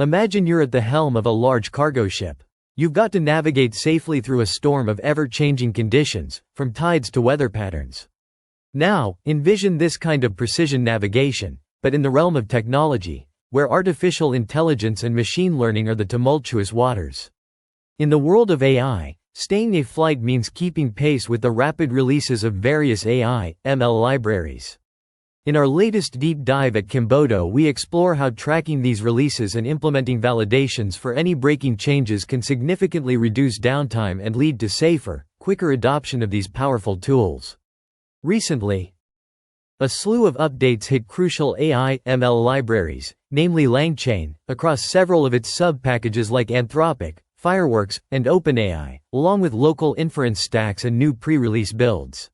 Imagine you're at the helm of a large cargo ship. You've got to navigate safely through a storm of ever-changing conditions, from tides to weather patterns. Now, envision this kind of precision navigation, but in the realm of technology, where artificial intelligence and machine learning are the tumultuous waters. In the world of AI, staying afloat means keeping pace with the rapid releases of various AI, ML libraries. In our latest deep dive at Kimbodo, we explore how tracking these releases and implementing validations for any breaking changes can significantly reduce downtime and lead to safer, quicker adoption of these powerful tools. Recently, a slew of updates hit crucial AI, ML libraries, namely LangChain, across several of its sub-packages like Anthropic, Fireworks, and OpenAI, along with local inference stacks and new pre-release builds.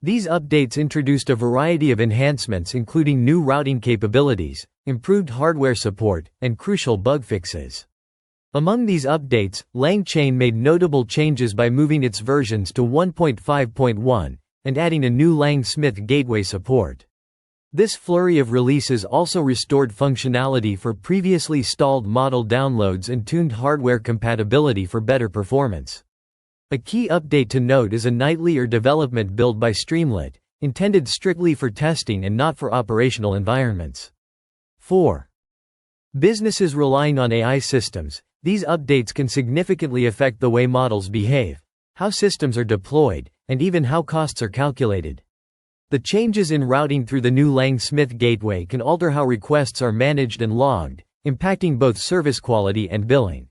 These updates introduced a variety of enhancements including new routing capabilities, improved hardware support, and crucial bug fixes. Among these updates, LangChain made notable changes by moving its versions to 1.5.1 and adding a new LangSmith gateway support. This flurry of releases also restored functionality for previously stalled model downloads and tuned hardware compatibility for better performance. A key update to note is a nightly or development build by Streamlit, intended strictly for testing and not for operational environments. 4. Businesses relying on AI systems. These updates can significantly affect the way models behave, how systems are deployed, and even how costs are calculated. The changes in routing through the new LangSmith gateway can alter how requests are managed and logged, impacting both service quality and billing.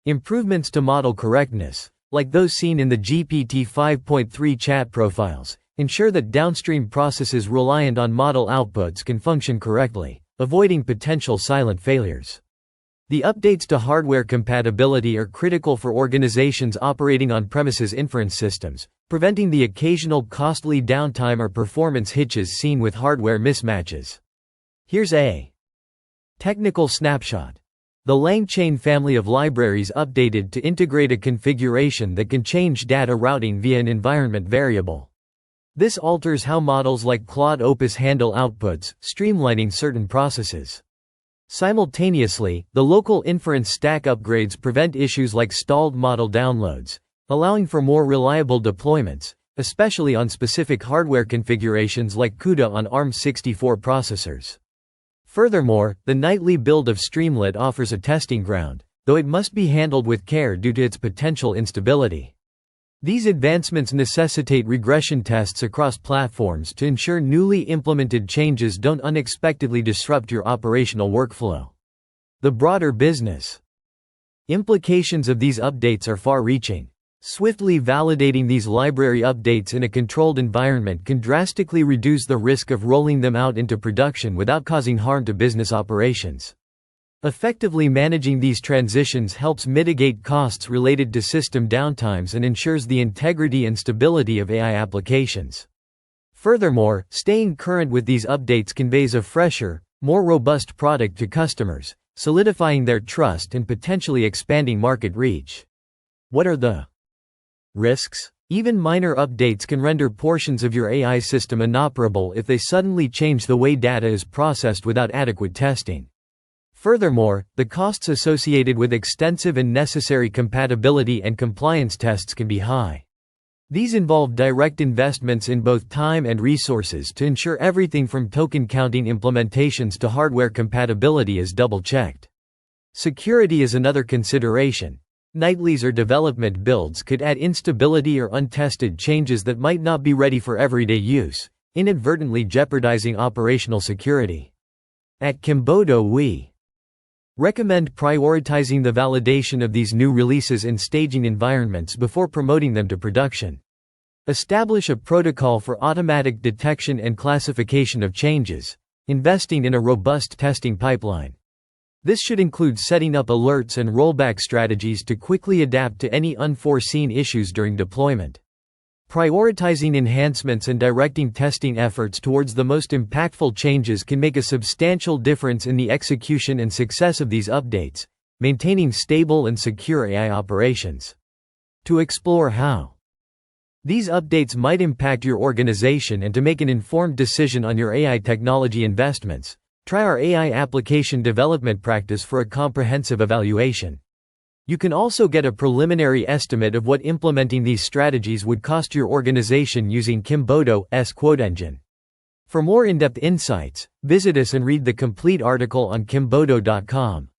Improvements to model correctness, like those seen in the GPT 5.3 chat profiles, ensure that downstream processes reliant on model outputs can function correctly, avoiding potential silent failures. The updates to hardware compatibility are critical for organizations operating on-premises inference systems, preventing the occasional costly downtime or performance hitches seen with hardware mismatches. Here's a technical snapshot. The LangChain family of libraries updated to integrate a configuration that can change data routing via an environment variable. This alters how models like Claude Opus handle outputs, streamlining certain processes. Simultaneously, the local inference stack upgrades prevent issues like stalled model downloads, allowing for more reliable deployments, especially on specific hardware configurations like CUDA on ARM64 processors. Furthermore, the nightly build of Streamlit offers a testing ground, though it must be handled with care due to its potential instability. These advancements necessitate regression tests across platforms to ensure newly implemented changes don't unexpectedly disrupt your operational workflow. The broader business implications of these updates are far-reaching. Swiftly validating these library updates in a controlled environment can drastically reduce the risk of rolling them out into production without causing harm to business operations. Effectively managing these transitions helps mitigate costs related to system downtimes and ensures the integrity and stability of AI applications. Furthermore, staying current with these updates conveys a fresher, more robust product to customers, solidifying their trust and potentially expanding market reach. What are the risks? Even minor updates can render portions of your AI system inoperable if they suddenly change the way data is processed without adequate testing. Furthermore, the costs associated with extensive and necessary compatibility and compliance tests can be high. These involve direct investments in both time and resources to ensure everything from token counting implementations to hardware compatibility is double-checked. Security is another consideration. Nightlies or development builds could add instability or untested changes that might not be ready for everyday use, inadvertently jeopardizing operational security. At Kimbodo, we recommend prioritizing the validation of these new releases in staging environments before promoting them to production. Establish a protocol for automatic detection and classification of changes, investing in a robust testing pipeline. This should include setting up alerts and rollback strategies to quickly adapt to any unforeseen issues during deployment. Prioritizing enhancements and directing testing efforts towards the most impactful changes can make a substantial difference in the execution and success of these updates, maintaining stable and secure AI operations. To explore how these updates might impact your organization and to make an informed decision on your AI technology investments, Try our AI application development practice for a comprehensive evaluation. You can also get a preliminary estimate of what implementing these strategies would cost your organization using Kimbodo's quote engine. For more in-depth insights, visit us and read the complete article on Kimbodo.com.